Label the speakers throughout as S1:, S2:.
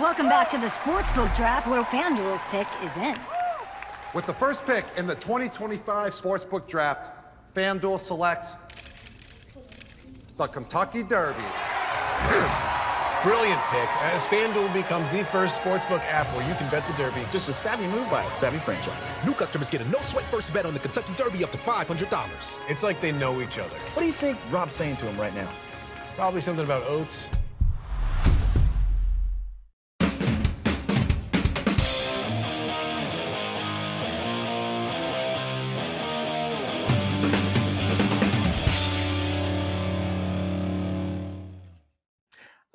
S1: Welcome back to the Sportsbook Draft, where FanDuel's pick is in.
S2: With the first pick in the 2025 Sportsbook Draft, FanDuel selects the Kentucky Derby.
S3: Brilliant pick, as FanDuel becomes the first sportsbook app where you can bet the Derby.
S4: Just a savvy move by a savvy franchise. New customers get a no-sweat first bet on the Kentucky Derby up to $500.
S3: It's like they know each other.
S4: What do you think Rob's saying to him right now?
S3: Probably something about oats.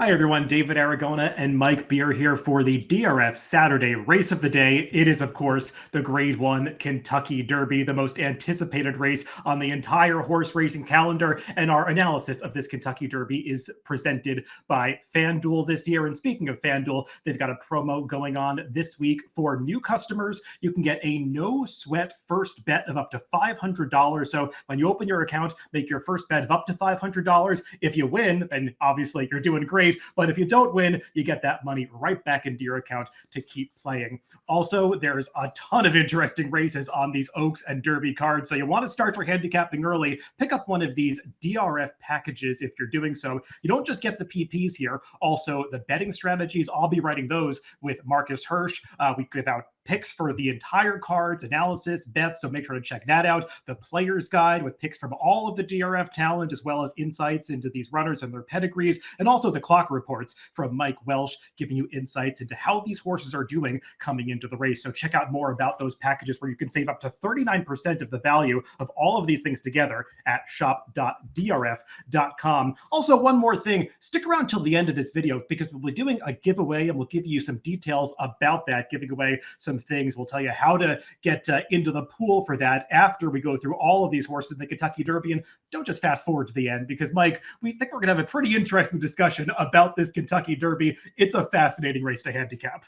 S5: Hi everyone, David Aragona and Mike Beer here for the DRF Saturday Race of the Day. It is, of course, the Grade 1 Kentucky Derby, the most anticipated race on the entire horse racing calendar, and our analysis of this Kentucky Derby is presented by FanDuel this year. And speaking of FanDuel, they've got a promo going on this week for new customers. You can get a no-sweat first bet of up to $500. So when you open your account, make your first bet of up to $500. If you win, then obviously you're doing great. But if you don't win, you get that money right back into your account to keep playing. Also, there's a ton of interesting races on these Oaks and Derby cards. So you want to start your handicapping early, pick up one of these DRF packages if you're doing so. You don't just get the PPs here. Also, the betting strategies, I'll be writing those with Marcus Hirsch. We give out picks for the entire cards, analysis, bets, so make sure to check that out. The player's guide with picks from all of the DRF talent, as well as insights into these runners and their pedigrees, and also the clock reports from Mike Welsh, giving you insights into how these horses are doing coming into the race. So check out more about those packages where you can save up to 39% of the value of all of these things together at shop.drf.com. Also, one more thing, stick around till the end of this video because we'll be doing a giveaway and we'll give you some details about that, giving away some things. We'll tell you how to get into the pool for that after we go through all of these horses in the Kentucky Derby. And don't just fast forward to the end because, Mike, we think we're going to have a pretty interesting discussion about this Kentucky Derby. It's a fascinating race to handicap.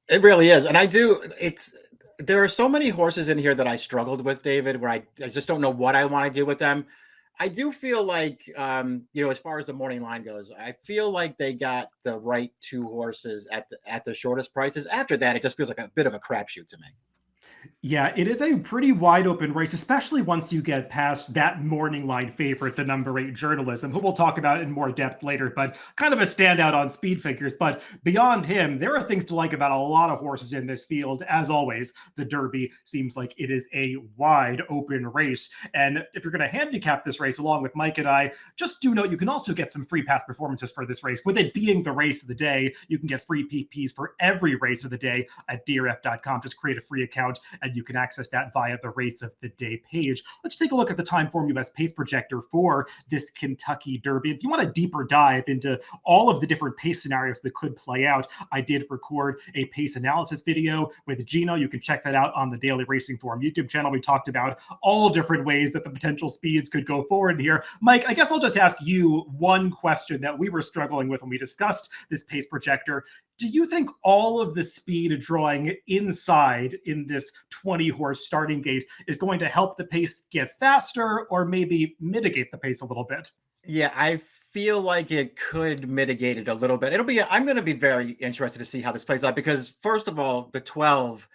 S6: It really is. And there are so many horses in here that I struggled with, David, where I just don't know what I want to do with them. I do feel like, as far as the morning line goes, I feel like they got the right two horses at the shortest prices. After that, it just feels like a bit of a crapshoot to me.
S5: Yeah, it is a pretty wide open race, especially once you get past that morning line favorite, the number 8 Journalism, who we'll talk about in more depth later, but kind of a standout on speed figures. But beyond him, there are things to like about a lot of horses in this field. As always, the Derby seems like it is a wide open race. And if you're going to handicap this race along with Mike and I, just do note you can also get some free pass performances for this race. With it being the race of the day, you can get free PPs for every race of the day at DRF.com. Just create a free account and you can access that via the Race of the Day page. Let's take a look at the Timeform US pace projector for this Kentucky Derby. If you want a deeper dive into all of the different pace scenarios that could play out, I did record a pace analysis video with Gino. You can check that out on the Daily Racing Forum YouTube channel. We talked about all different ways that the potential speeds could go forward here. Mike, I guess I'll just ask you one question that we were struggling with when we discussed this pace projector. Do you think all of the speed drawing inside in this 20-horse starting gate is going to help the pace get faster or maybe mitigate the pace a little bit?
S6: Yeah, I feel like it could mitigate it a little bit. I'm going to be very interested to see how this plays out because, first of all, the 12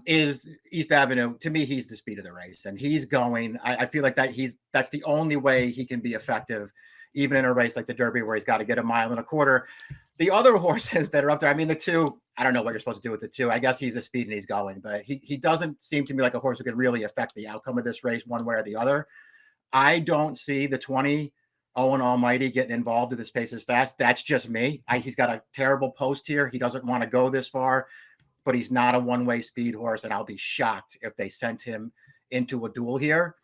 S6: is East Avenue. To me, he's the speed of the race, and he's going. I feel like that's the only way he can be effective, even in a race like the Derby where he's got to get a mile and a quarter. The other horses that are up there, I mean, the 2, I don't know what you're supposed to do with the 2. I guess he's a speed and he's going, but he doesn't seem to me like a horse who could really affect the outcome of this race one way or the other. I don't see the 20 Owen Almighty getting involved if this pace is fast. That's just me. He's got a terrible post here. He doesn't want to go this far, but he's not a one-way speed horse, and I'll be shocked if they sent him into a duel here.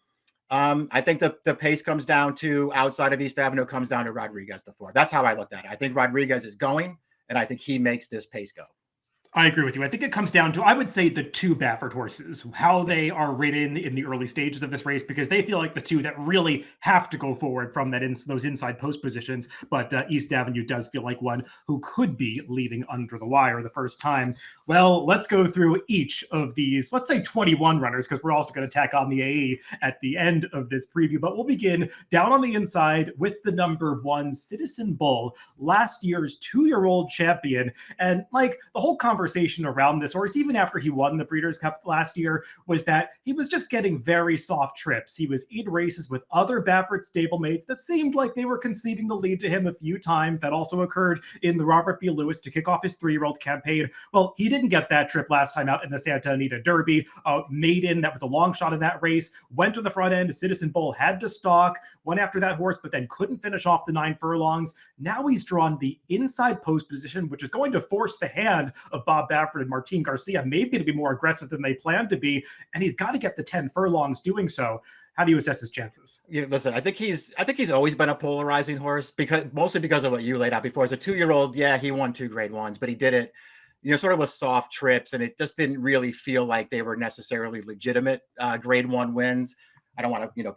S6: I think the pace comes down to, outside of East Avenue, comes down to Rodriguez the 4. That's how I looked at it. I think Rodriguez is going, and I think he makes this pace go.
S5: I agree with you. I think it comes down to, I would say, the two Baffert horses, how they are ridden in the early stages of this race, because they feel like the two that really have to go forward from those inside post positions. But East Avenue does feel like one who could be leading under the wire the first time. Well, let's go through each of these, let's say 21 runners, because we're also going to tack on the AE at the end of this preview. But we'll begin down on the inside with the number 1, Citizen Bull, last year's 2-year-old champion. And like the whole conversation around this horse, even after he won the Breeders' Cup last year, was that he was just getting very soft trips. He was in races with other Baffert stablemates that seemed like they were conceding the lead to him a few times. That also occurred in the Robert B. Lewis to kick off his 3-year-old campaign. Well, he didn't get that trip last time out in the Santa Anita Derby. Maiden, that was a long shot in that race, went to the front end. Citizen Bull had to stalk, went after that horse, but then couldn't finish off the 9 furlongs. Now he's drawn the inside post position, which is going to force the hand of Bob Baffert and Martin Garcia maybe to be more aggressive than they planned to be, and he's got to get the 10 furlongs doing so. How do you assess his chances?
S6: Yeah, listen, I think he's always been a polarizing horse, mostly because of what you laid out before. As a 2-year-old, yeah, he won 2 grade 1s, but he did it, sort of with soft trips, and it just didn't really feel like they were necessarily legitimate grade 1 wins. I don't want to,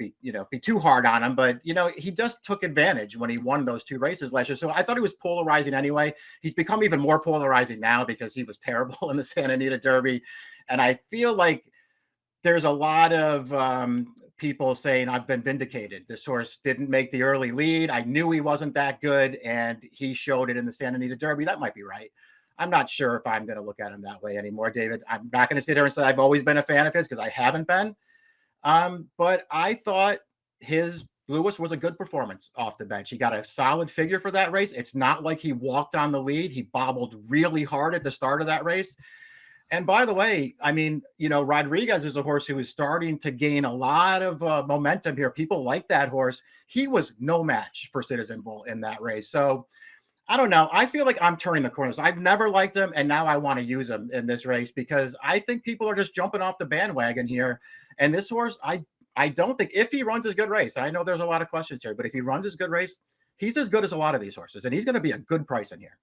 S6: be too hard on him, but he just took advantage when he won those 2 races last year. So I thought he was polarizing anyway. He's become even more polarizing now because he was terrible in the Santa Anita Derby, and I feel like there's a lot of people saying I've been vindicated. This horse didn't make the early lead. I knew he wasn't that good, and he showed it in the Santa Anita Derby. That might be right. I'm not sure if I'm going to look at him that way anymore, David. I'm not going to sit there and say I've always been a fan of his, because I haven't been. But I thought his Lewis was a good performance off the bench. He got a solid figure for that race. It's not like he walked on the lead. He bobbled really hard at the start of that race. And by the way, I mean, Rodriguez is a horse who is starting to gain a lot of momentum here. People like that horse. He was no match for Citizen Bull in that race. So I don't know. I feel like I'm turning the corners. I've never liked him, and now I want to use him in this race because I think people are just jumping off the bandwagon here. And this horse, I don't think, if he runs his good race, and I know there's a lot of questions here, but if he runs his good race, he's as good as a lot of these horses, and he's going to be a good price in here.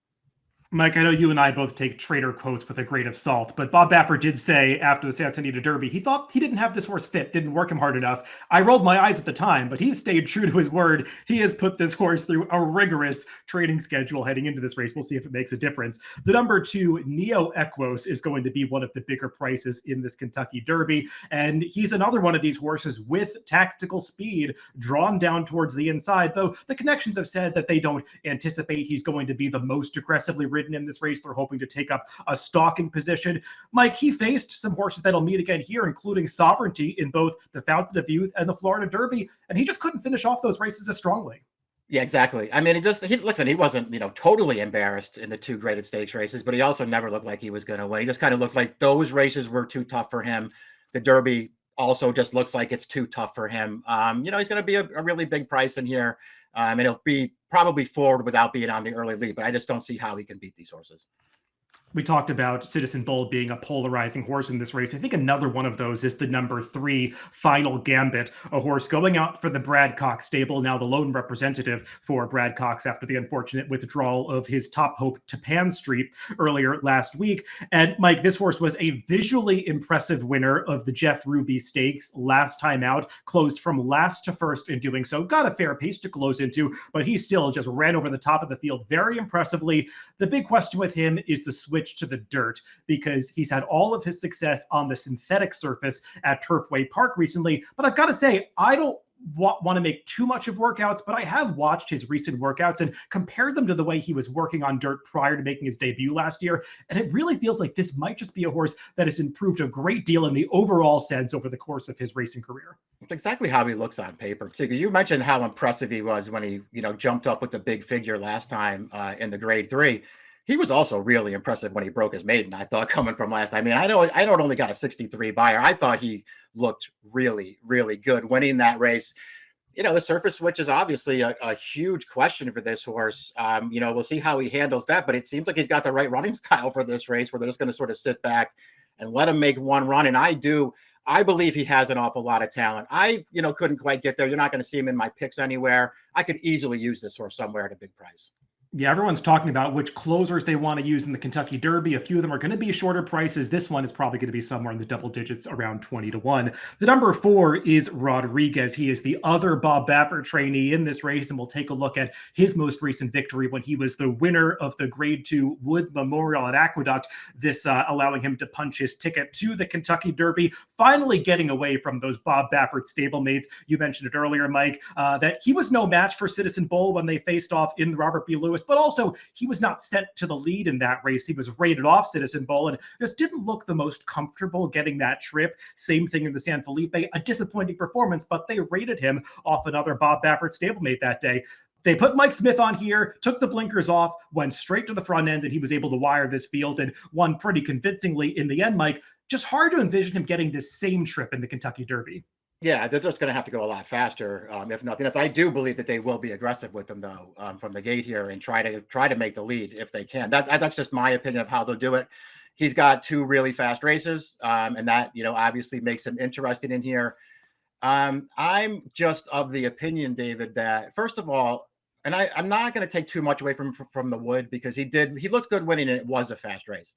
S5: Mike, I know you and I both take trader quotes with a grain of salt, but Bob Baffert did say after the Santa Anita Derby, he thought he didn't have this horse fit, didn't work him hard enough. I rolled my eyes at the time, but he's stayed true to his word. He has put this horse through a rigorous training schedule heading into this race. We'll see if it makes a difference. The number 2, Neoecos, is going to be one of the bigger prices in this Kentucky Derby, and he's another one of these horses with tactical speed drawn down towards the inside, though the connections have said that they don't anticipate he's going to be the most aggressively ridden in this race. They're hoping to take up a stalking position. Mike, he faced some horses that'll meet again here, including Sovereignty in both the Fountain of Youth and the Florida Derby, and he just couldn't finish off those races as strongly.
S6: Yeah, exactly. I mean, he wasn't, totally embarrassed in the 2 graded stakes races, but he also never looked like he was going to win. He just kind of looked like those races were too tough for him. The Derby also just looks like it's too tough for him. He's going to be a really big price in here. And he'll be probably forward without being on the early lead, but I just don't see how he can beat these horses.
S5: We talked about Citizen Bull being a polarizing horse in this race. I think another one of those is the number 3, Final Gambit, a horse going out for the Brad Cox stable, now the lone representative for Brad Cox after the unfortunate withdrawal of his top hope to Pan Street earlier last week. And Mike, this horse was a visually impressive winner of the Jeff Ruby Stakes last time out, closed from last to first in doing so, got a fair pace to close into, but he still just ran over the top of the field very impressively. The big question with him is the switch to the dirt, because he's had all of his success on the synthetic surface at Turfway Park recently. But I've got to say, I don't want to make too much of workouts, but I have watched his recent workouts and compared them to the way he was working on dirt prior to making his debut last year. And it really feels like this might just be a horse that has improved a great deal in the overall sense over the course of his racing career.
S6: It's exactly how he looks on paper too, because you mentioned how impressive he was when he, jumped up with the big figure last time in the grade 3. He was also really impressive when he broke his maiden, I thought, coming from last time. I mean, I know only got a 63 buyer. I thought he looked really, really good winning that race. The surface switch is obviously a huge question for this horse. We'll see how he handles that, but it seems like he's got the right running style for this race where they're just going to sort of sit back and let him make one run. And I believe he has an awful lot of talent. I couldn't quite get there. You're not going to see him in my picks anywhere. I could easily use this horse somewhere at a big price.
S5: Yeah, everyone's talking about which closers they want to use in the Kentucky Derby. A few of them are going to be shorter prices. This one is probably going to be somewhere in the double digits, around 20-1. The number 4 is Rodriguez. He is the other Bob Baffert trainee in this race, and we'll take a look at his most recent victory when he was the winner of the Grade 2 Wood Memorial at Aqueduct, this allowing him to punch his ticket to the Kentucky Derby, finally getting away from those Bob Baffert stablemates. You mentioned it earlier, Mike, that he was no match for Citizen Bull when they faced off in the Robert B. Lewis, but also he was not sent to the lead in that race. He was rated off Citizen Bull and just didn't look the most comfortable getting that trip. Same thing in the San Felipe, a disappointing performance, but they rated him off another Bob Baffert stablemate that day. They put Mike Smith on here, took the blinkers off, went straight to the front end, and he was able to wire this field and won pretty convincingly in the end, Mike. Just hard to envision him getting this same trip in the Kentucky Derby.
S6: Yeah, they're just going to have to go a lot faster, if nothing else. I do believe that they will be aggressive with them, though, from the gate here and try to make the lead if they can. That's just my opinion of how they'll do it. He's got 2 really fast races, and that obviously makes him interesting in here. I'm just of the opinion, David, that first of all, and I'm not going to take too much away from the Wood because he looked good winning, and it was a fast race.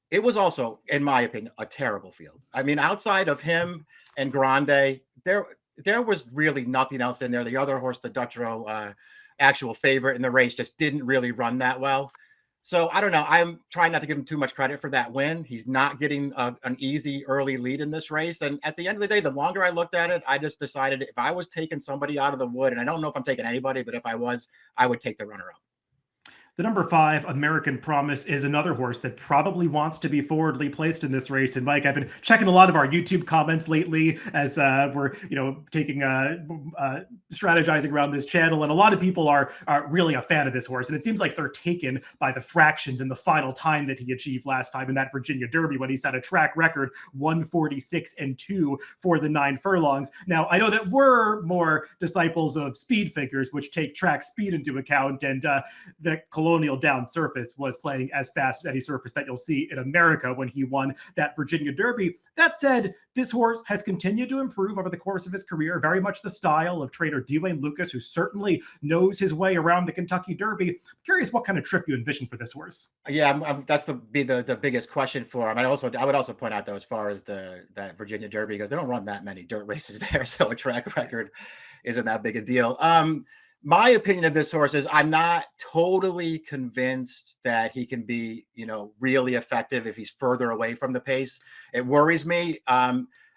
S6: It was also, in my opinion, a terrible field. I mean, outside of him and Grande, there was really nothing else in there. The other horse, the Dutrow, actual favorite in the race, just didn't really run that well. So I don't know. I'm trying not to give him too much credit for that win. He's not getting an easy early lead in this race. And at the end of the day, the longer I looked at it, I just decided if I was taking somebody out of the Wood, and I don't know if I'm taking anybody, but if I was, I would take the runner-up.
S5: The number 5, American Promise, is another horse that probably wants to be forwardly placed in this race. And Mike, I've been checking a lot of our YouTube comments lately as we're, taking strategizing around this channel, and a lot of people are really a fan of this horse. And it seems like they're taken by the fractions in the final time that he achieved last time in that Virginia Derby when he set a track record 1:46.2 for the 9 furlongs. Now, I know that we're more disciples of speed figures, which take track speed into account, and the Colonial Downs surface was playing as fast as any surface that you'll see in America when he won that Virginia Derby. That said, this horse has continued to improve over the course of his career, very much the style of trainer Dwayne Lucas, who certainly knows his way around the Kentucky Derby. I'm curious what kind of trip you envision for this horse.
S6: Yeah, that's the biggest question for him. I would also point out, though, as far as that Virginia Derby, because they don't run that many dirt races there, so a track record isn't that big a deal. My opinion of this horse is I'm not totally convinced that he can be, really effective if he's further away from the pace. It worries me,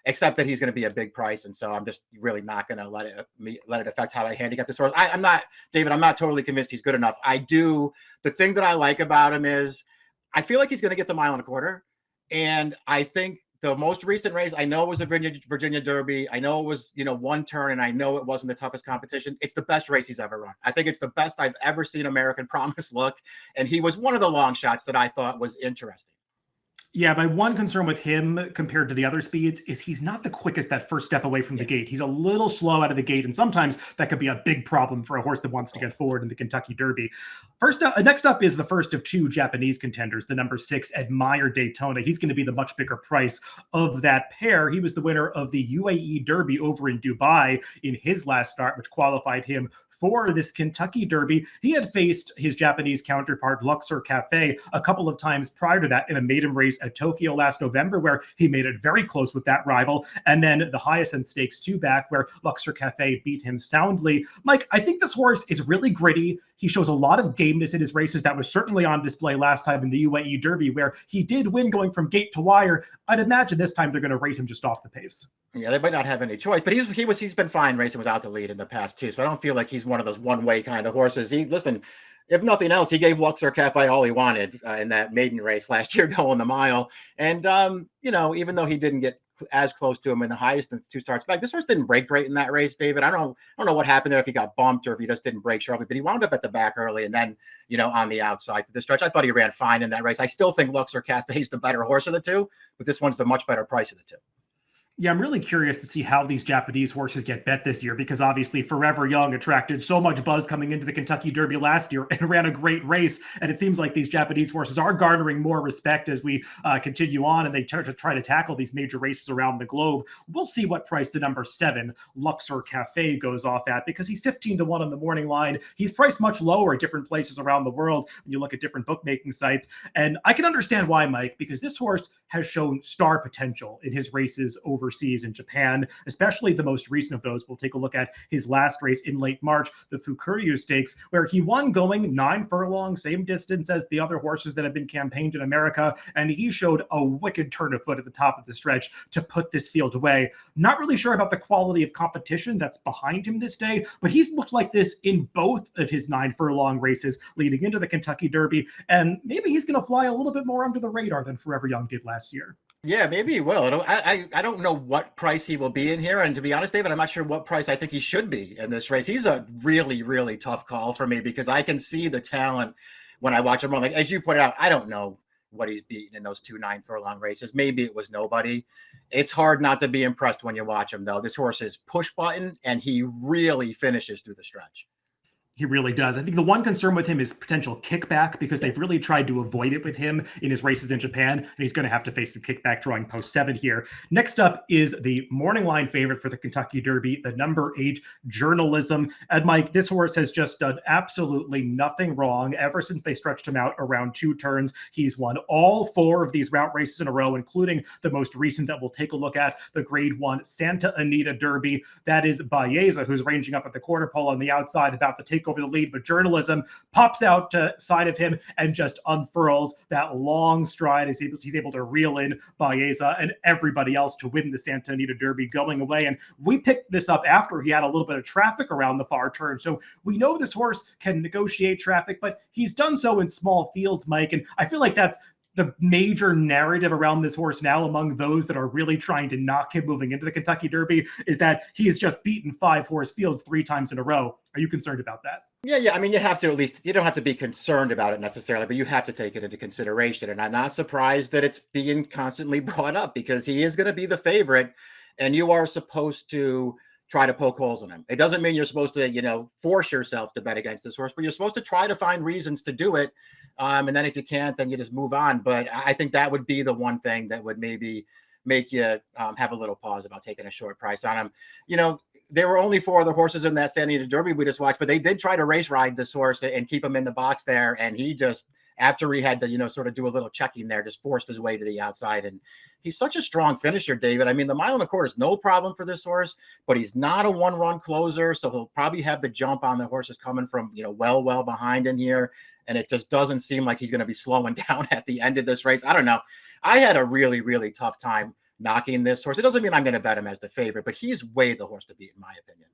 S6: except that he's going to be a big price. And so I'm just really not going to let it affect how I handicap this horse. I'm not totally convinced he's good enough. The thing that I like about him is I feel like he's going to get the 1.25 miles. And I think the most recent race, I know it was the Virginia Derby. I know it was, one turn, and I know it wasn't the toughest competition. It's the best race he's ever run. I think it's the best I've ever seen American Promise look. And he was one of the long shots that I thought was interesting.
S5: Yeah, my one concern with him compared to the other speeds is he's not the quickest that first step away from the gate. He's a little slow out of the gate, and sometimes that could be a big problem for a horse that wants to get forward in the Kentucky Derby. Next up is the first of 2 Japanese contenders, the number 6, Admire Daytona. He's going to be the much bigger price of that pair. He was the winner of the UAE Derby over in Dubai in his last start, which qualified him for this Kentucky Derby. He had faced his Japanese counterpart, Luxer Cafe, a couple of times prior to that in a maiden race at Tokyo last November, where he made it very close with that rival. And then the Hyacinth Stakes 2 back, where Luxer Cafe beat him soundly. Mike, I think this horse is really gritty. He shows a lot of gameness in his races. That was certainly on display last time in the UAE Derby, where he did win going from gate to wire. I'd imagine this time they're going to rate him just off the pace.
S6: Yeah, they might not have any choice, but he's been fine racing without the lead in the past too. So I don't feel like he's one of those one-way kind of horses. Listen, if nothing else, he gave Luxer Cafe all he wanted in that maiden race last year going the mile. And even though he didn't get as close to him in the highest in 2 starts back, this horse didn't break great in that race, David. I don't know what happened there, if he got bumped or if he just didn't break sharply, but he wound up at the back early and then on the outside to the stretch. I thought he ran fine in that race. I still think Luxer Cafe is the better horse of the 2, but this one's the much better price of the 2.
S5: Yeah, I'm really curious to see how these Japanese horses get bet this year because obviously Forever Young attracted so much buzz coming into the Kentucky Derby last year and ran a great race. And it seems like these Japanese horses are garnering more respect as we continue on and they try to tackle these major races around the globe. We'll see what price the number 7 Luxer Cafe goes off at because he's 15-1 on the morning line. He's priced much lower at different places around the world when you look at different bookmaking sites. And I can understand why, Mike, because this horse has shown star potential in his races overseas in Japan, especially the most recent of those. We'll take a look at his last race in late March, the Fukuryu Stakes, where he won going 9 furlongs, same distance as the other horses that have been campaigned in America, and he showed a wicked turn of foot at the top of the stretch to put this field away. Not really sure about the quality of competition that's behind him this day, but he's looked like this in both of his 9 furlong races leading into the Kentucky Derby, and maybe he's going to fly a little bit more under the radar than Forever Young did last year.
S6: Yeah, maybe he will. I don't know what price he will be in here. And to be honest, David, I'm not sure what price I think he should be in this race. He's a really, really tough call for me because I can see the talent when I watch him run. Like, as you pointed out, I don't know what he's beaten in those 2 9 furlong races. Maybe it was nobody. It's hard not to be impressed when you watch him, though. This horse is push button, and he really finishes through the stretch.
S5: He really does. I think the one concern with him is potential kickback because they've really tried to avoid it with him in his races in Japan, and he's going to have to face some kickback drawing post 7 here. Next up is the morning line favorite for the Kentucky Derby, the number 8 Journalism. And Mike, this horse has just done absolutely nothing wrong ever since they stretched him out around 2 turns. He's won all 4 of these route races in a row, including the most recent that we'll take a look at, the Grade 1 Santa Anita Derby. That is Bayza, who's ranging up at the quarter pole on the outside, about to take over the lead, but Journalism pops out side of him and just unfurls that long stride as he's able to reel in Bayza and everybody else to win the Santa Anita Derby going away. And we picked this up after he had a little bit of traffic around the far turn. So we know this horse can negotiate traffic, but he's done so in small fields, Mike. And I feel like that's the major narrative around this horse now among those that are really trying to knock him moving into the Kentucky Derby is that he has just beaten 5 horse fields 3 times in a row. Are you concerned about that?
S6: Yeah. I mean, you have to, at least, you don't have to be concerned about it necessarily, but you have to take it into consideration. And I'm not surprised that it's being constantly brought up because he is going to be the favorite and you are supposed to try to poke holes in him. It doesn't mean you're supposed to, force yourself to bet against this horse, but you're supposed to try to find reasons to do it. And then if you can't, then you just move on. But I think that would be the one thing that would maybe make you have a little pause about taking a short price on him. There were only 4 other horses in that Santa Anita Derby we just watched, but they did try to race ride this horse and keep him in the box there. And he just, after he had to, sort of do a little checking there, just forced his way to the outside. And he's such a strong finisher, David. I mean, the 1.25 miles is no problem for this horse, but he's not a 1-run closer. So he'll probably have the jump on the horses coming from, well behind in here. And it just doesn't seem like he's going to be slowing down at the end of this race. I don't know. I had a really, really tough time knocking this horse. It doesn't mean I'm going to bet him as the favorite, but he's way the horse to beat, in my opinion.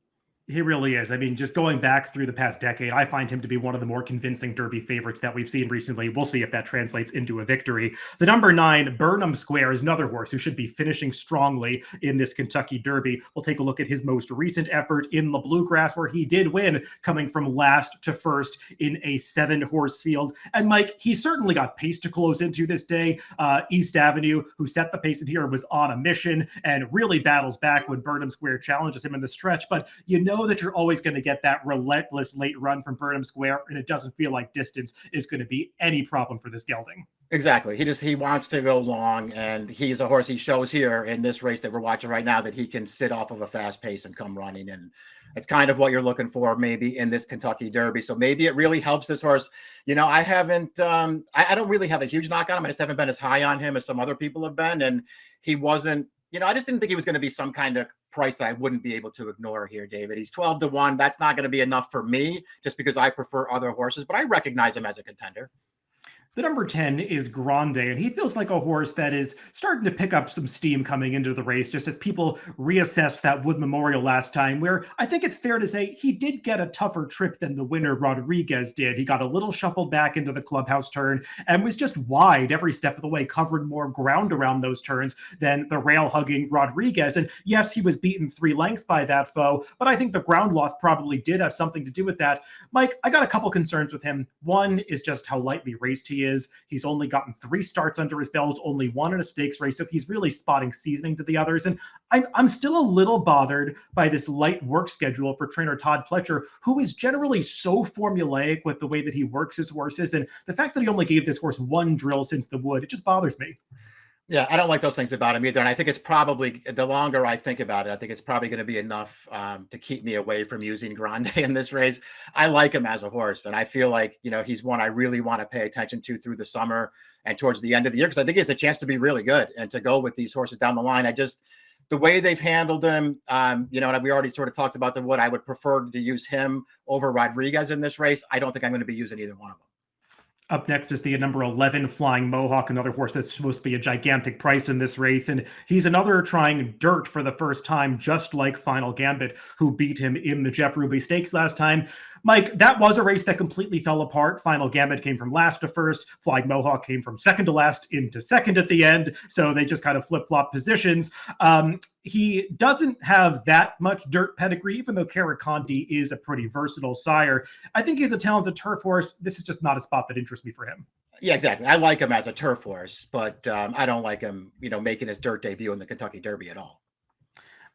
S5: He really is. I mean, just going back through the past decade, I find him to be one of the more convincing Derby favorites that we've seen recently. We'll see if that translates into a victory. The number 9, Burnham Square, is another horse who should be finishing strongly in this Kentucky Derby. We'll take a look at his most recent effort in the Bluegrass, where he did win, coming from last to first in a 7-horse field. And Mike, he certainly got pace to close into this day. East Avenue, who set the pace in here, was on a mission and really battles back when Burnham Square challenges him in the stretch. But that you're always going to get that relentless late run from Burnham Square, and it doesn't feel like distance is going to be any problem for this gelding.
S6: Exactly. He wants to go long, and he's a horse. He shows here in this race that we're watching right now that he can sit off of a fast pace and come running, and it's kind of what you're looking for maybe in this Kentucky Derby. So maybe it really helps this horse. I haven't I don't really have a huge knock on him. I just haven't been as high on him as some other people have been, and he wasn't, I just didn't think he was going to be some kind of price that I wouldn't be able to ignore here, David. He's 12-1. That's not going to be enough for me just because I prefer other horses, but I recognize him as a contender.
S5: The number 10 is Grande, and he feels like a horse that is starting to pick up some steam coming into the race, just as people reassess that Wood Memorial last time, where I think it's fair to say he did get a tougher trip than the winner Rodriguez did. He got a little shuffled back into the clubhouse turn and was just wide every step of the way, covered more ground around those turns than the rail-hugging Rodriguez. And yes, he was beaten 3 lengths by that foe, but I think the ground loss probably did have something to do with that. Mike, I got a couple concerns with him. One is just how lightly raced he is. He's only gotten 3 starts under his belt, only 1 in a stakes race. So he's really spotting seasoning to the others. And I'm still a little bothered by this light work schedule for trainer Todd Pletcher, who is generally so formulaic with the way that he works his horses. And the fact that he only gave this horse 1 drill since the Wood, it just bothers me.
S6: Yeah, I don't like those things about him either. And I think it's probably, the longer I think about it, I think it's probably going to be enough to keep me away from using Grande in this race. I like him as a horse, and I feel like, he's one I really want to pay attention to through the summer and towards the end of the year, because I think he has a chance to be really good and to go with these horses down the line. The way they've handled him, and we already sort of talked about the Wood. I would prefer to use him over Rodriguez in this race. I don't think I'm going to be using either one of them.
S5: Up next is the number 11 Flying Mohawk, another horse that's supposed to be a gigantic price in this race. And he's another trying dirt for the first time, just like Final Gambit, who beat him in the Jeff Ruby Stakes last time. Mike, that was a race that completely fell apart. Final Gambit came from last to first. Flying Mohawk came from second to last into second at the end. So they just kind of flip-flop positions. He doesn't have that much dirt pedigree, even though Caraconde is a pretty versatile sire. I think he's a talented turf horse. This is just not a spot that interests me for him.
S6: Yeah, exactly. I like him as a turf horse, but I don't like him, making his dirt debut in the Kentucky Derby at all.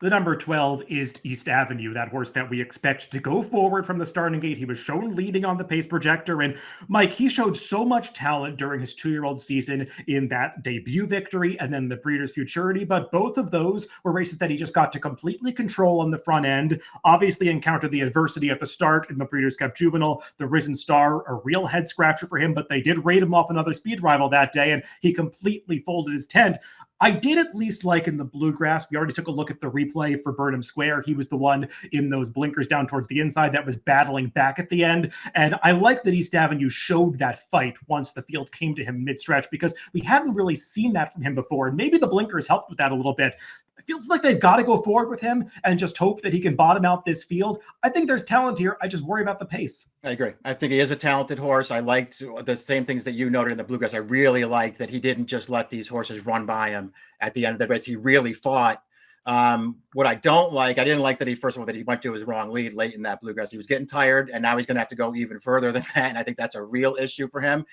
S5: The number 12 is East Avenue, that horse that we expect to go forward from the starting gate. He was shown leading on the pace projector. And Mike, he showed so much talent during his 2-year-old season in that debut victory and then the Breeders' Futurity. But both of those were races that he just got to completely control on the front end. Obviously encountered the adversity at the start in the Breeders' Cup Juvenile. The Risen Star, a real head scratcher for him, but they did rate him off another speed rival that day, and he completely folded his tent. I did at least like in the Bluegrass. We already took a look at the replay for Burnham Square. He was the one in those blinkers down towards the inside that was battling back at the end. And I like that East Avenue showed that fight once the field came to him mid-stretch, because we hadn't really seen that from him before. And maybe the blinkers helped with that a little bit. It feels like they've got to go forward with him and just hope that he can bottom out this field. I think there's talent here. I just worry about the pace.
S6: I agree. I think he is a talented horse. I liked the same things that you noted in the Bluegrass. I really liked that he didn't just let these horses run by him at the end of the race. He really fought. What I don't like, I didn't like that first of all, that he went to his wrong lead late in that Bluegrass. He was getting tired, and now he's going to have to go even further than that. And I think that's a real issue for him.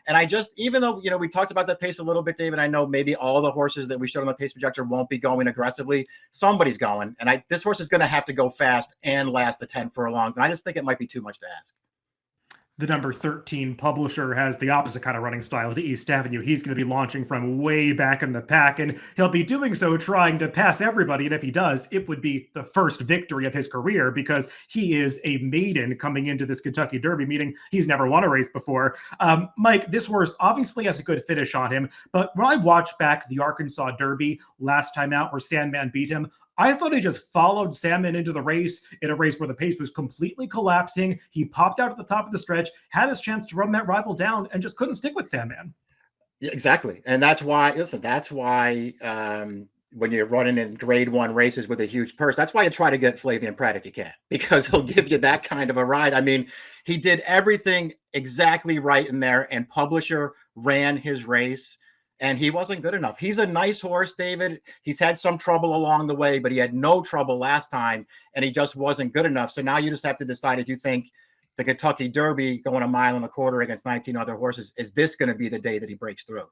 S6: And even though, we talked about that pace a little bit, David, I know maybe all the horses that we showed on the pace projector won't be going aggressively. Somebody's going. And this horse is going to have to go fast and last the 10 furlongs. And I just think it might be too much to ask.
S5: The number 13 Publisher has the opposite kind of running style to East Avenue. He's going to be launching from way back in the pack, and he'll be doing so trying to pass everybody. And if he does, it would be the first victory of his career, because he is a maiden coming into this Kentucky Derby, meaning he's never won a race before. Mike, this horse obviously has a good finish on him, but when I watched back the Arkansas Derby last time out where Sandman beat him, I thought he just followed Sandman into the race in a race where the pace was completely collapsing. He popped out at the top of the stretch, had his chance to run that rival down, and just couldn't stick with Sandman.
S6: Yeah, exactly. And that's why, when you're running in grade 1 races with a huge purse, that's why you try to get Flavien Pratt if you can, because he'll give you that kind of a ride. I mean, he did everything exactly right in there, and Publisher ran his race. And he wasn't good enough. He's a nice horse, David. He's had some trouble along the way, but he had no trouble last time, and he just wasn't good enough. So now you just have to decide if you think the Kentucky Derby going 1.25 miles against 19 other horses, is this going to be the day that he breaks through?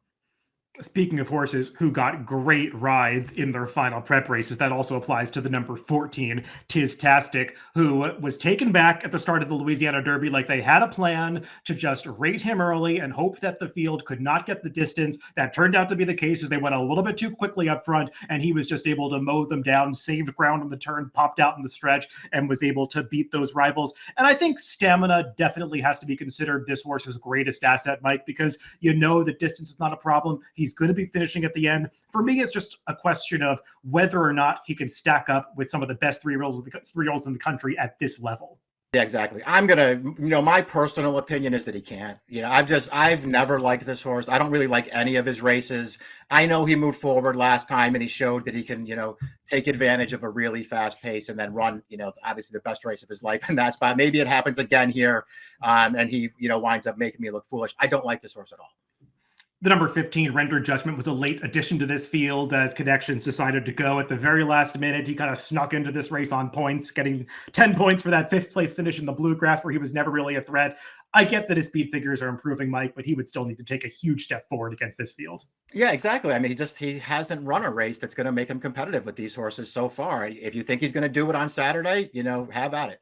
S5: Speaking of horses who got great rides in their final prep races, that also applies to the number 14, Tistastic, who was taken back at the start of the Louisiana Derby like they had a plan to just rate him early and hope that the field could not get the distance. That turned out to be the case, as they went a little bit too quickly up front, and he was just able to mow them down, saved ground on the turn, popped out in the stretch, and was able to beat those rivals. And I think stamina definitely has to be considered this horse's greatest asset, Mike, because the distance is not a problem. He's going to be finishing at the end. For me, it's just a question of whether or not he can stack up with some of the best 3-year-olds in the country at this level.
S6: Yeah, exactly. I'm going to, my personal opinion is that he can't. I've never liked this horse. I don't really like any of his races. I know he moved forward last time and he showed that he can, take advantage of a really fast pace and then run, obviously the best race of his life in that spot. Maybe it happens again here and he, winds up making me look foolish. I don't like this horse at all.
S5: The number 15, Render Judgment, was a late addition to this field as Connections decided to go at the very last minute. He kind of snuck into this race on points, getting 10 points for that 5th place finish in the Bluegrass, where he was never really a threat. I get that his speed figures are improving, Mike, but he would still need to take a huge step forward against this field.
S6: Yeah, exactly. I mean, he hasn't run a race that's going to make him competitive with these horses so far. If you think he's going to do it on Saturday, have at it.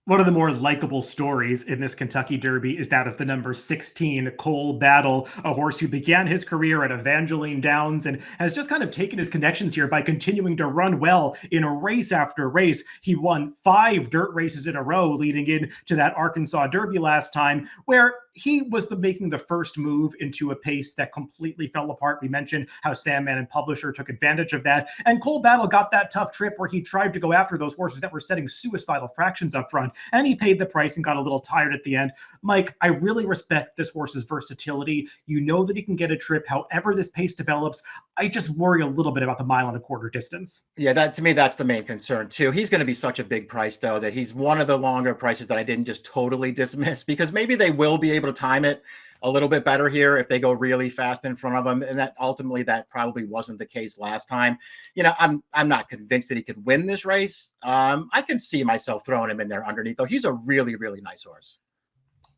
S5: One of the more likable stories in this Kentucky Derby is that of the number 16, Cole Battle, a horse who began his career at Evangeline Downs and has just kind of taken his connections here by continuing to run well in race after race. He won 5 dirt races in a row leading into that Arkansas Derby last time, where he was making the first move into a pace that completely fell apart. We mentioned how Sandman and Publisher took advantage of that. And Cole Battle got that tough trip where he tried to go after those horses that were setting suicidal fractions up front. And he paid the price and got a little tired at the end. Mike, I really respect this horse's versatility. You know that he can get a trip however this pace develops. I just worry a little bit about the 1.25 mile distance.
S6: Yeah, to me, that's the main concern too. He's going to be such a big price, though, that he's one of the longer prices that I didn't just totally dismiss, because maybe they will be able to time it a little bit better here if they go really fast in front of him. And that ultimately, that probably wasn't the case last time. I'm not convinced that he could win this race. I can see myself throwing him in there underneath, though. He's a really, really nice horse.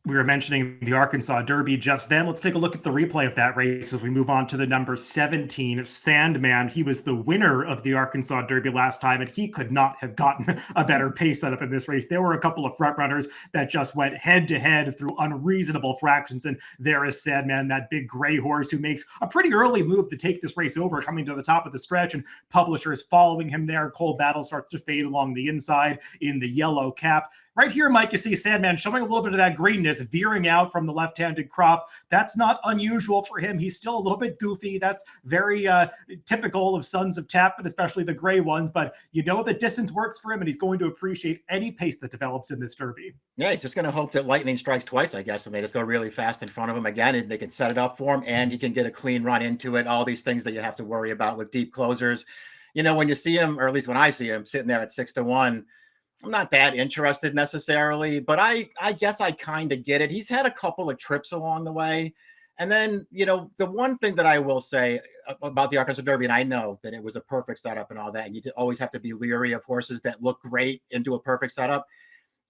S5: We were mentioning the Arkansas Derby just then. Let's take a look at the replay of that race as we move on to the number 17, Sandman. He was the winner of the Arkansas Derby last time, and he could not have gotten a better pace setup in this race. There were a couple of front runners that just went head-to-head through unreasonable fractions, and there is Sandman, that big gray horse who makes a pretty early move to take this race over, coming to the top of the stretch, and Publisher is following him there. Cole Battle starts to fade along the inside in the yellow cap. Right here, Mike, you see Sandman showing a little bit of that greenness, veering out from the left-handed crop. That's not unusual for him. He's still a little bit goofy. That's very typical of Sons of Tap, and especially the gray ones. But the distance works for him, and he's going to appreciate any pace that develops in this Derby.
S6: Yeah, he's just going to hope that lightning strikes twice, I guess, and they just go really fast in front of him again, and they can set it up for him, and he can get a clean run into it. All these things that you have to worry about with deep closers. When you see him, or at least when I see him, sitting there at 6-1, I'm not that interested necessarily, but I guess I kind of get it. He's had a couple of trips along the way. And then, the one thing that I will say about the Arkansas Derby, and I know that it was a perfect setup and all that, and you always have to be leery of horses that look great into a perfect setup.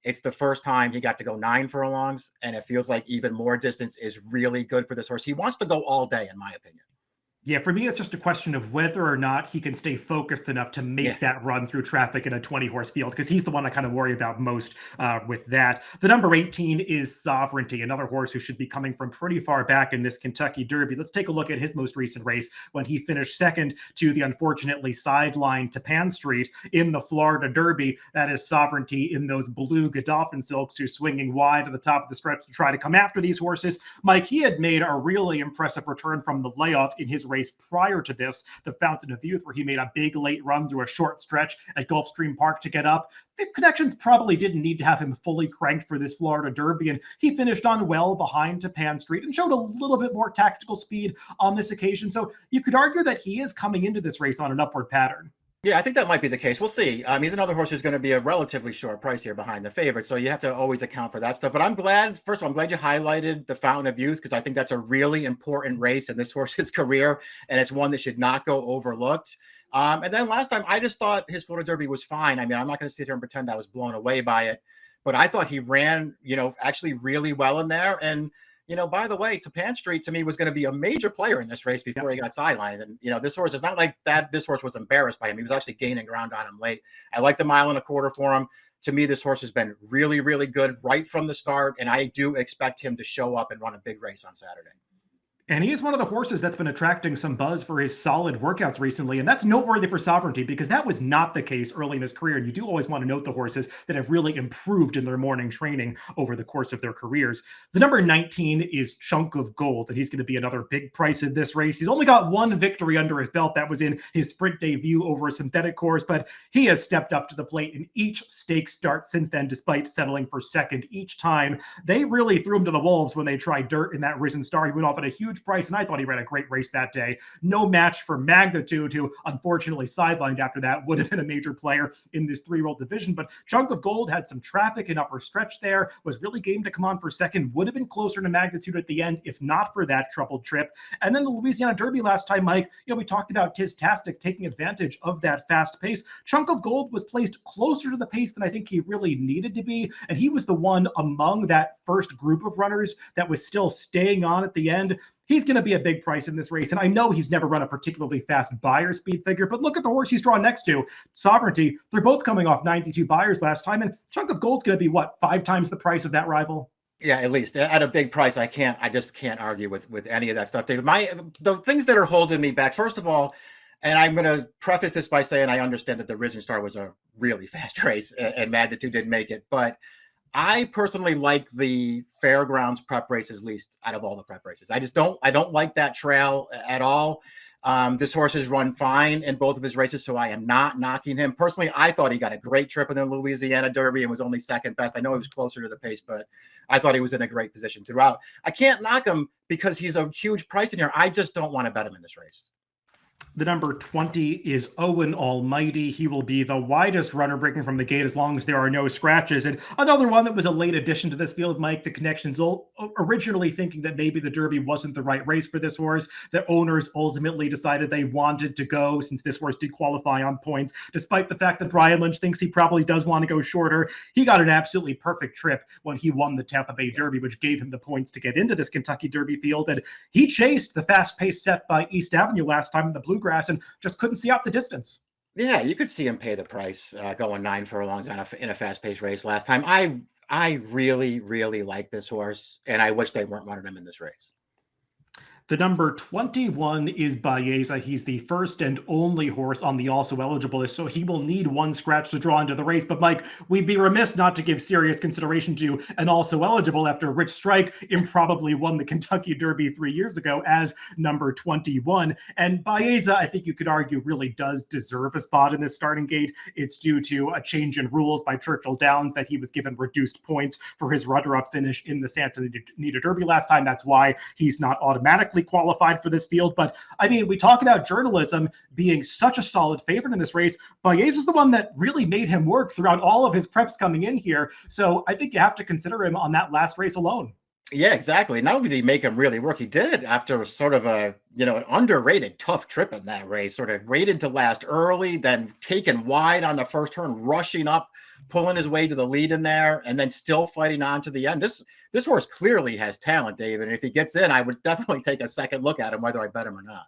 S6: It's the first time he got to go 9 furlongs, and it feels like even more distance is really good for this horse. He wants to go all day, in my opinion.
S5: Yeah, for me, it's just a question of whether or not he can stay focused enough to make that run through traffic in a 20-horse field, because he's the one I kind of worry about most with that. The number 18 is Sovereignty, another horse who should be coming from pretty far back in this Kentucky Derby. Let's take a look at his most recent race when he finished second to the unfortunately sidelined Tapan Street in the Florida Derby. That is Sovereignty in those blue Godolphin silks, who's swinging wide to the top of the stretch to try to come after these horses. Mike, he had made a really impressive return from the layoff in his race prior to this, the Fountain of Youth, where he made a big late run through a short stretch at Gulfstream Park to get up. The connections probably didn't need to have him fully cranked for this Florida Derby, and he finished on well behind Tapan Street and showed a little bit more tactical speed on this occasion. So you could argue that he is coming into this race on an upward pattern.
S6: Yeah, I think that might be the case. We'll see. He's another horse who's going to be a relatively short price here behind the favorite. So you have to always account for that stuff. But I'm glad, first of all, I'm glad you highlighted the Fountain of Youth, because I think that's a really important race in this horse's career. And it's one that should not go overlooked. And then last time, I just thought his Florida Derby was fine. I mean, I'm not going to sit here and pretend I was blown away by it. But I thought he ran, actually really well in there. And by the way, Tapan Street to me was going to be a major player in this race before he got sidelined. And, this horse, it's not like that. This horse was embarrassed by him. He was actually gaining ground on him late. I like the 1.25 miles for him. To me, this horse has been really, really good right from the start. And I do expect him to show up and run a big race on Saturday.
S5: And he is one of the horses that's been attracting some buzz for his solid workouts recently. And that's noteworthy for Sovereignty, because that was not the case early in his career. And you do always want to note the horses that have really improved in their morning training over the course of their careers. The number 19 is Chunk of Gold, and he's going to be another big price in this race. He's only got one victory under his belt. That was in his sprint debut over a synthetic course, but he has stepped up to the plate in each stake start since then, despite settling for second each time. They really threw him to the wolves when they tried dirt in that Risen Star. He went off at a huge huge price, and I thought he ran a great race that day. No match for Magnitude, who unfortunately sidelined after that, would have been a major player in this 3-year-old division. But Chunk of Gold had some traffic in upper stretch there, was really game to come on for second, would have been closer to Magnitude at the end if not for that troubled trip. And then the Louisiana Derby last time, Mike, we talked about Tistastic taking advantage of that fast pace. Chunk of Gold was placed closer to the pace than I think he really needed to be, and he was the one among that first group of runners that was still staying on at the end. He's going to be a big price in this race, and I know he's never run a particularly fast Beyer speed figure, but look at the horse he's drawn next to, Sovereignty. They're both coming off 92 Beyers last time, and Chunk of Gold's going to be, 5 times the price of that rival?
S6: Yeah, at least at a big price. I just can't argue with any of that stuff, David. The things that are holding me back, first of all, and I'm going to preface this by saying I understand that the Risen Star was a really fast race and Magnitude didn't make it, but I personally like the Fairgrounds prep races least out of all the prep races. I don't like that trail at all. This horse has run fine in both of his races, so I am not knocking him. Personally, I thought he got a great trip in the Louisiana Derby and was only second best. I know he was closer to the pace, but I thought he was in a great position throughout. I can't knock him because he's a huge price in here. I just don't want to bet him in this race.
S5: The number 20 is Owen Almighty. He will be the widest runner breaking from the gate as long as there are no scratches. And another one that was a late addition to this field, Mike, the Connections originally thinking that maybe the Derby wasn't the right race for this horse. The owners ultimately decided they wanted to go since this horse did qualify on points, despite the fact that Brian Lynch thinks he probably does want to go shorter. He got an absolutely perfect trip when he won the Tampa Bay Derby, which gave him the points to get into this Kentucky Derby field. And he chased the fast pace set by East Avenue last time in the Bluegrass and just couldn't see out the distance.
S6: Yeah, you could see him pay the price going 9 furlongs in a fast-paced race last time. I really, really like this horse, and I wish they weren't running him in this race.
S5: The number 21 is Bayza. He's the first and only horse on the also eligible list, so he will need one scratch to draw into the race. But Mike, we'd be remiss not to give serious consideration to an also eligible after Rich Strike improbably won the Kentucky Derby 3 years ago as number 21. And Bayza, I think you could argue, really does deserve a spot in this starting gate. It's due to a change in rules by Churchill Downs that he was given reduced points for his runner-up finish in the Santa Anita Derby last time. That's why he's not automatically qualified for this field. But I mean, we talk about journalism being such a solid favorite in this race. Bayez is the one that really made him work throughout all of his preps coming in here. So I think you have to consider him on that last race alone.
S6: Yeah, exactly. Not only did he make him really work, he did it after sort of an underrated tough trip in that race, sort of waited to last early, then taken wide on the first turn, rushing up, pulling his way to the lead in there, and then still fighting on to the end. This horse clearly has talent, David. And if he gets in, I would definitely take a second look at him, whether I bet him or not.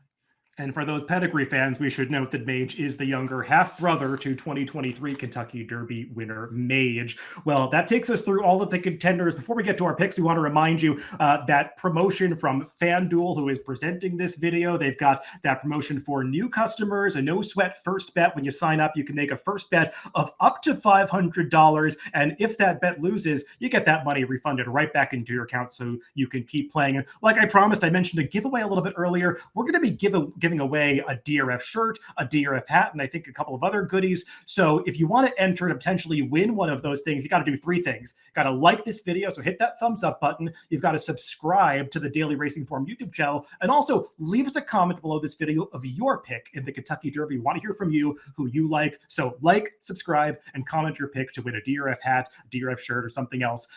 S5: And for those pedigree fans, we should note that Mage is the younger half-brother to 2023 Kentucky Derby winner Mage. Well, that takes us through all of the contenders. Before we get to our picks, we want to remind you that promotion from FanDuel, who is presenting this video. They've got that promotion for new customers, a no-sweat first bet. When you sign up, you can make a first bet of up to $500. And if that bet loses, you get that money refunded right back into your account so you can keep playing. And like I promised, I mentioned a giveaway a little bit earlier. We're going to be giving away a DRF shirt, a DRF hat, and I think a couple of other goodies. So if you want to enter to potentially win one of those things, you got to do 3 things. You got to like this video, so hit that thumbs up button. You've got to subscribe to the Daily Racing Form YouTube channel, and also leave us a comment below this video of your pick in the Kentucky Derby. We want to hear from you, who you like. So like, subscribe, and comment your pick to win a DRF hat, a DRF shirt, or something else.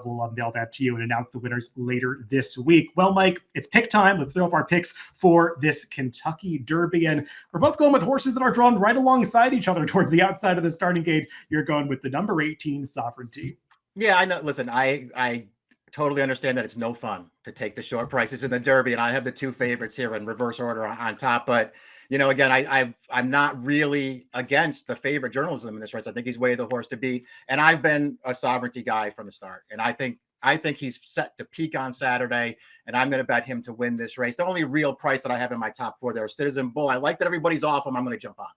S5: We'll unveil that to you and announce the winners later this week. Well, Mike, it's pick time. Let's throw up our picks for this Kentucky Derby, and we're both going with horses that are drawn right alongside each other towards the outside of the starting gate. You're going with the number 18 Sovereignty.
S6: Yeah, I know. Listen, I totally understand that it's no fun to take the short prices in the Derby, and I have the 2 favorites here in reverse order on top. But again, I'm not really against the favorite journalism in this race. I think he's way the horse to beat, and I've been a Sovereignty guy from the start, and I think he's set to peak on Saturday, and I'm going to bet him to win this race. The only real price that I have in my top 4 there is Citizen Bull. I like that everybody's off him. I'm going to jump on.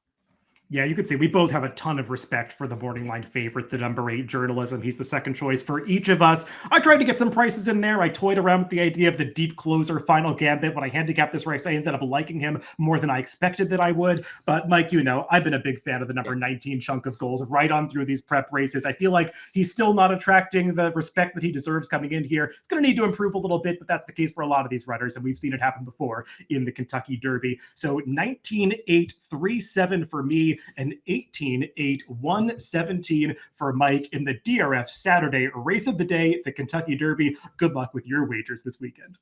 S5: Yeah, you could see we both have a ton of respect for the morning line favorite, the number 8 journalism. He's the second choice for each of us. I tried to get some prices in there. I toyed around with the idea of the deep closer final gambit. When I handicapped this race, I ended up liking him more than I expected that I would. But Mike, you know, I've been a big fan of the number 19 Chunk of Gold right on through these prep races. I feel like he's still not attracting the respect that he deserves coming in here. He's going to need to improve a little bit, but that's the case for a lot of these runners, and we've seen it happen before in the Kentucky Derby. So 19.837 for me, and 18.817 for Mike in the DRF Saturday race of the day, the Kentucky Derby. Good luck with your wagers this weekend.